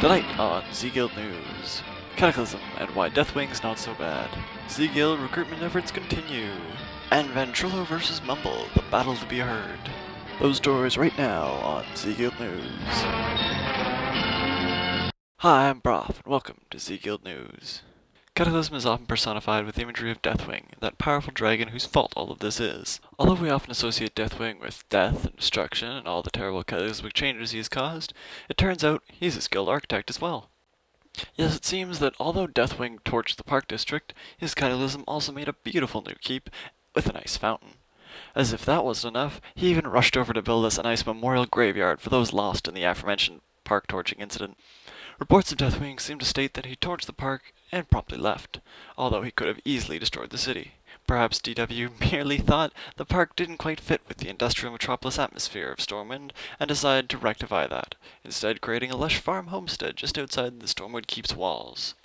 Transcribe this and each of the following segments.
Tonight on ZeGuild News, Cataclysm and why Deathwing's not so bad. ZeGuild recruitment efforts continue. And Ventrilo vs. Mumble, the battle to be heard. Those stories right now on ZeGuild News. Hi, I'm Broth, and welcome to ZeGuild News. Cataclysm is often personified with the imagery of Deathwing, that powerful dragon whose fault all of this is. Although we often associate Deathwing with death and destruction and all the terrible cataclysmic changes he has caused, it turns out he's a skilled architect as well. Yes, it seems that although Deathwing torched the Park District, his Cataclysm also made a beautiful new keep with a nice fountain. As if that wasn't enough, he even rushed over to build us a nice memorial graveyard for those lost in the aforementioned park torching incident. Reports of Deathwing seem to state that he torched the park and promptly left, although he could have easily destroyed the city. Perhaps DW merely thought the park didn't quite fit with the industrial metropolis atmosphere of Stormwind and decided to rectify that, instead creating a lush farm homestead just outside the Stormwood Keep's walls.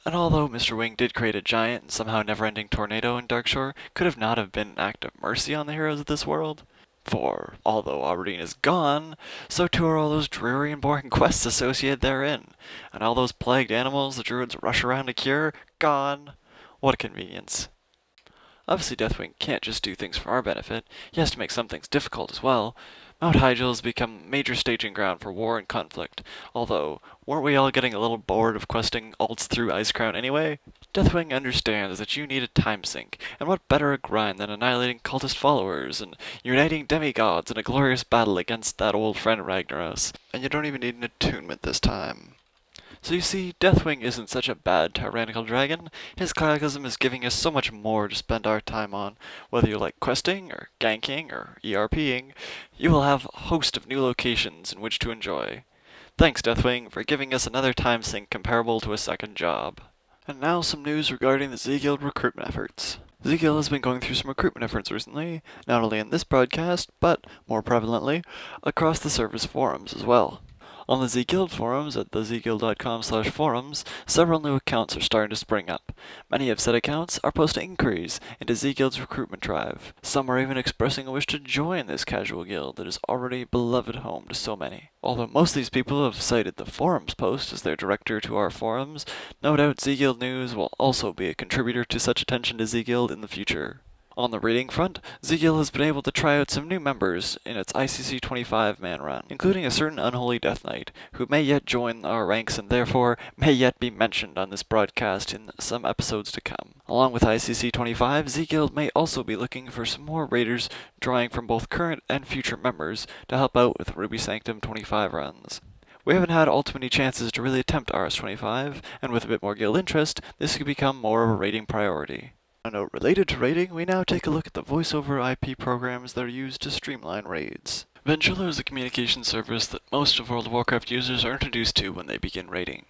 And although Mr. Wing did create a giant and somehow never-ending tornado in Darkshore, could have not have been an act of mercy on the heroes of this world? For, although Aberdeen is gone, so too are all those dreary and boring quests associated therein, and all those plagued animals the druids rush around to cure, gone. What a convenience. Obviously Deathwing can't just do things for our benefit, he has to make some things difficult as well. Mount Hyjal has become a major staging ground for war and conflict, although, weren't we all getting a little bored of questing alts through Icecrown anyway? Deathwing understands that you need a time sink, and what better a grind than annihilating cultist followers and uniting demigods in a glorious battle against that old friend Ragnaros. And you don't even need an attunement this time. So you see, Deathwing isn't such a bad tyrannical dragon. His Cataclysm is giving us so much more to spend our time on. Whether you like questing, or ganking, or ERPing, you will have a host of new locations in which to enjoy. Thanks, Deathwing, for giving us another time sink comparable to a second job. And now some news regarding the ZeGuild recruitment efforts. ZeGuild has been going through some recruitment efforts recently, not only in this broadcast, but, more prevalently, across the server's forums as well. On the ZeGuild forums at thezeguild.com/forums, several new accounts are starting to spring up. Many of said accounts are posting inquiries into ZeGuild's recruitment drive. Some are even expressing a wish to join this casual guild that is already a beloved home to so many. Although most of these people have cited the forums post as their director to our forums, no doubt ZeGuild News will also be a contributor to such attention to ZeGuild in the future. On the raiding front, ZeGuild has been able to try out some new members in its ICC 25-man run, including a certain unholy Death Knight, who may yet join our ranks and therefore may yet be mentioned on this broadcast in some episodes to come. Along with ICC 25, ZeGuild may also be looking for some more raiders drawing from both current and future members to help out with Ruby Sanctum 25 runs. We haven't had all too many chances to really attempt RS25, and with a bit more guild interest, this could become more of a raiding priority. On a note related to raiding, we now take a look at the voice-over IP programs that are used to streamline raids. Ventrilo is a communication service that most of World of Warcraft users are introduced to when they begin raiding.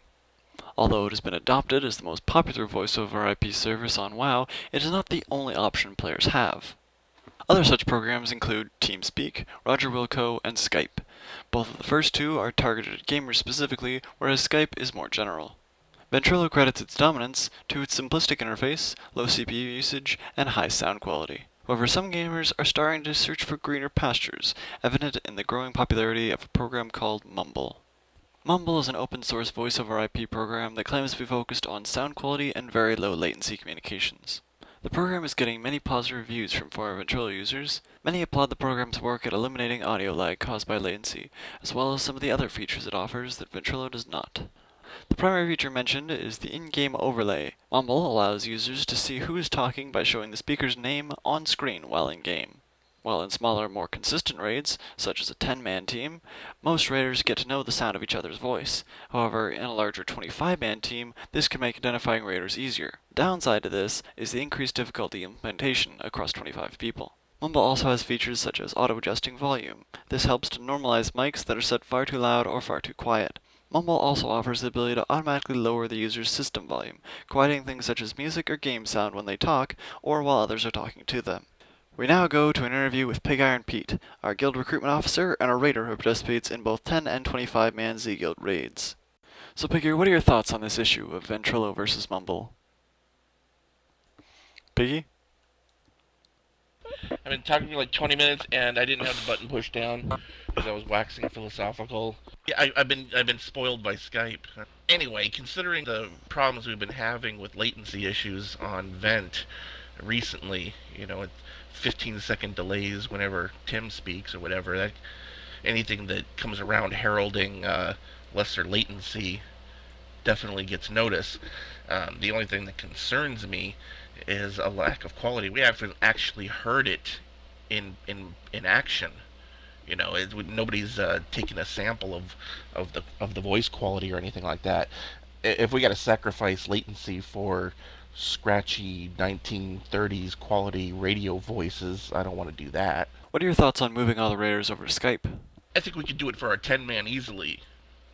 Although it has been adopted as the most popular voice-over IP service on WoW, it is not the only option players have. Other such programs include TeamSpeak, Roger Wilco, and Skype. Both of the first two are targeted at gamers specifically, whereas Skype is more general. Ventrilo credits its dominance to its simplistic interface, low CPU usage, and high sound quality. However, some gamers are starting to search for greener pastures, evident in the growing popularity of a program called Mumble. Mumble is an open-source voice-over IP program that claims to be focused on sound quality and very low latency communications. The program is getting many positive reviews from former Ventrilo users. Many applaud the program's work at eliminating audio lag caused by latency, as well as some of the other features it offers that Ventrilo does not. The primary feature mentioned is the in-game overlay. Mumble allows users to see who is talking by showing the speaker's name on screen while in-game. While in smaller, more consistent raids, such as a 10-man team, most raiders get to know the sound of each other's voice. However, in a larger 25-man team, this can make identifying raiders easier. The downside to this is the increased difficulty implementation across 25 people. Mumble also has features such as auto-adjusting volume. This helps to normalize mics that are set far too loud or far too quiet. Mumble also offers the ability to automatically lower the user's system volume, quieting things such as music or game sound when they talk, or while others are talking to them. We now go to an interview with Pig Iron Pete, our guild recruitment officer and a raider who participates in both 10 and 25-man ZeGuild raids. So Piggy, what are your thoughts on this issue of Ventrilo versus Mumble? Piggy? I've been talking for like 20 minutes and I didn't have the button pushed down because I was waxing philosophical. Yeah, I've been spoiled by Skype. Anyway, considering the problems we've been having with latency issues on Vent recently, 15-second delays whenever Tim speaks or whatever, anything that comes around heralding lesser latency definitely gets noticed. The only thing that concerns me is a lack of quality. We haven't actually heard it in action. Nobody's taken a sample of the voice quality or anything like that. If we got to sacrifice latency for scratchy 1930s quality radio voices, I don't want to do that. What are your thoughts on moving all the raiders over to Skype? I think we could do it for our 10-man easily,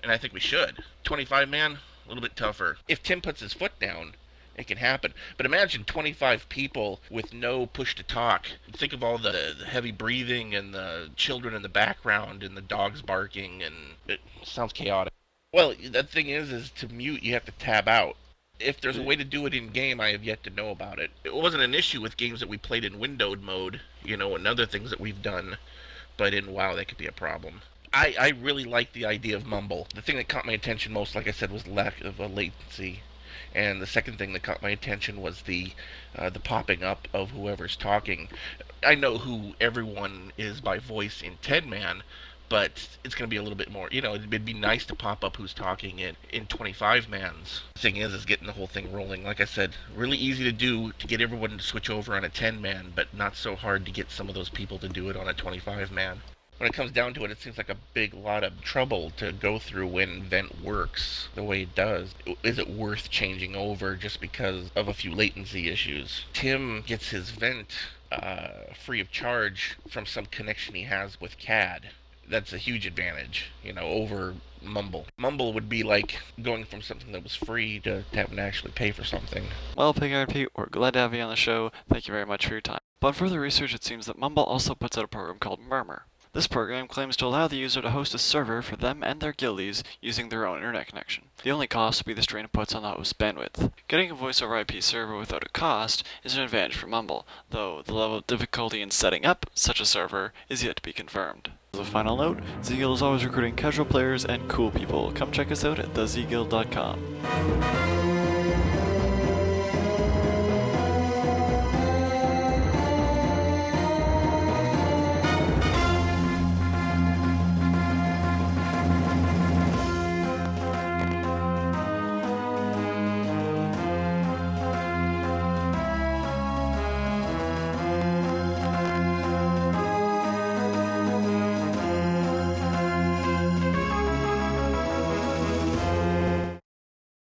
and I think we should. 25-man, a little bit tougher. If Tim puts his foot down, it can happen. But imagine 25 people with no push to talk. Think of all the heavy breathing and the children in the background and the dogs barking, and it sounds chaotic. Well, the thing is to mute, you have to tab out. If there's a way to do it in game, I have yet to know about it. It wasn't an issue with games that we played in windowed mode, and other things that we've done, but in WoW that could be a problem. I really like the idea of mumble. The thing that caught my attention most, like I said, was lack of latency. And the second thing that caught my attention was the popping up of whoever's talking. I know who everyone is by voice in 10-man, but it's going to be a little bit more. It'd be nice to pop up who's talking in 25-mans. The thing is getting the whole thing rolling. Like I said, really easy to do to get everyone to switch over on a 10-man, but not so hard to get some of those people to do it on a 25-man. When it comes down to it, it seems like a big lot of trouble to go through when Vent works the way it does. Is it worth changing over just because of a few latency issues? Tim gets his Vent free of charge from some connection he has with CAD. That's a huge advantage, over Mumble. Mumble would be like going from something that was free to having to actually pay for something. Well, Pig Iron Pete, we're glad to have you on the show. Thank you very much for your time. Upon further research, it seems that Mumble also puts out a program called Murmur. This program claims to allow the user to host a server for them and their guildies using their own internet connection. The only cost will be the strain it puts on the host's bandwidth. Getting a voice over IP server without a cost is an advantage for Mumble, though the level of difficulty in setting up such a server is yet to be confirmed. As a final note, ZeGuild is always recruiting casual players and cool people. Come check us out at thezeguild.com.